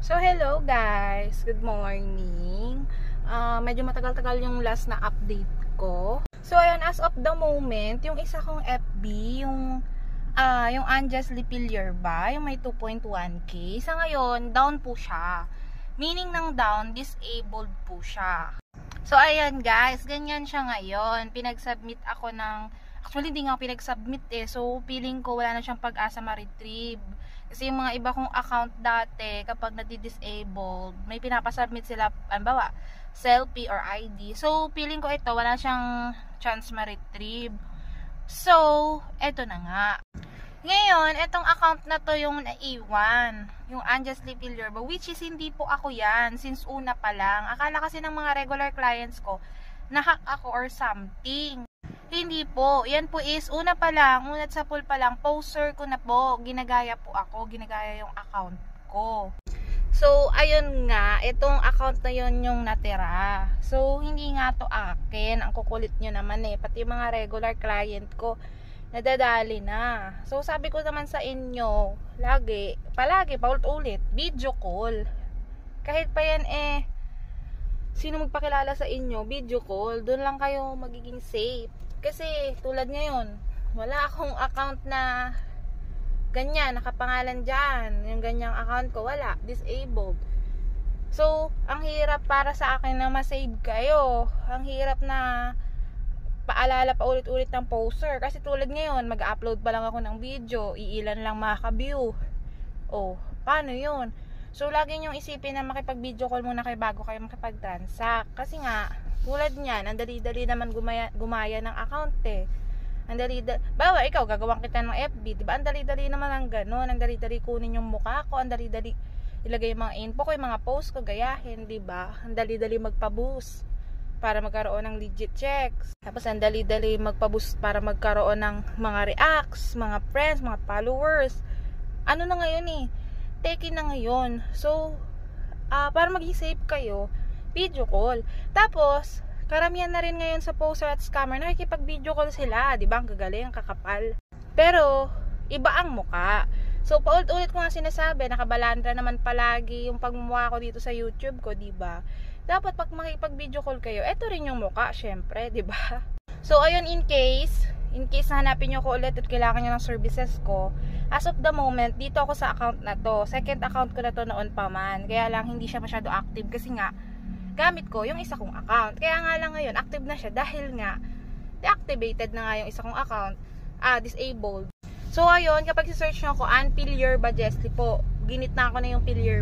So, hello guys! Good morning! Medyo matagal-tagal yung last na update ko. So, ayun, as of the moment, yung isa kong FB, yung Anjas Lipilier ba, yung may 2.1k, sa ngayon, down po siya. Meaning ng down, disabled po siya. So, ayan guys, ganyan siya ngayon. Pinag-submit ako ng, actually hindi nga pinag-submit so feeling ko wala na siyang pag-asa ma-retrieve. Kasi yung mga iba kong account dati, kapag nadi-disabled, may pinapasubmit sila, anbawa, selfie or ID. So, feeling ko ito, wala siyang chance ma-retrieve. So, eto na nga. Ngayon, etong account na to yung naiwan. Yung Anjas Lipilier, which is hindi po ako yan, since una pa lang. Akala kasi ng mga regular clients ko, na-hack ako or something. Hindi po. Yan po is, una pa lang, unat sa pool pa lang, poster ko na po. Ginagaya po ako. Ginagaya yung account ko. So, ayun nga. Itong account na yun yung natira. So, hindi nga to akin. Ang kukulit nyo naman Pati yung mga regular client ko, nadadali na. So, sabi ko naman sa inyo, palagi, paulit-ulit, video call. Kahit pa yan sino magpakilala sa inyo, video call. Doon lang kayo magiging safe. Kasi tulad ngayon, wala akong account na ganyan, nakapangalan dyan. Yung ganyang account ko, wala, disabled. So, ang hirap para sa akin na ma-save kayo. Ang hirap na paalala pa ulit-ulit ng poster. Kasi tulad ngayon, mag-upload pa lang ako ng video, iilan lang makaka-view. Oh, paano yun? So, lagi nyo isipin na makipag-video call muna kayo bago kayo makipag-transact. Kasi nga, tulad niyan, ang dali-dali naman gumaya ng account Ang dali-dali, bawa ikaw, gagawin kita ng FB, diba? Ang dali-dali naman ang ganun. Ang dali-dali kunin yung mukha ko. Ang dali-dali ilagay yung mga info ko, yung mga post ko, gayahin, diba? Ang dali-dali magpa-boost para magkaroon ng legit checks. Tapos ang dali-dali magpa-boost para magkaroon ng mga reacts, mga friends, mga followers. Ano na ngayon Teki na ngayon. So, para maging safe kayo, video call. Tapos, karamihan na rin ngayon sa poster at scammer, nakikipag-video call sila. Diba? Ang gagaling, ang kakapal. Pero, iba ang muka. So, paulit-ulit ko nga sinasabi, nakabalandra naman palagi yung pagmumukha ko dito sa YouTube ko, diba? Dapat pag makipag-video call kayo, eto rin yung muka, syempre, diba? So, ayun, in case na hanapin nyo ko ulit at kailangan nyo ng services ko, as of the moment, dito ako sa account na to. Second account ko na to noon pa man. Kaya lang, hindi siya masyado active kasi nga, gamit ko yung isa kong account. Kaya nga lang ngayon, active na siya dahil nga, deactivated na nga yung isa kong account, disabled. So, ayun, kapag si-search nyo ako, Anpilier Bajesli po, ginit na ako na yung Pilier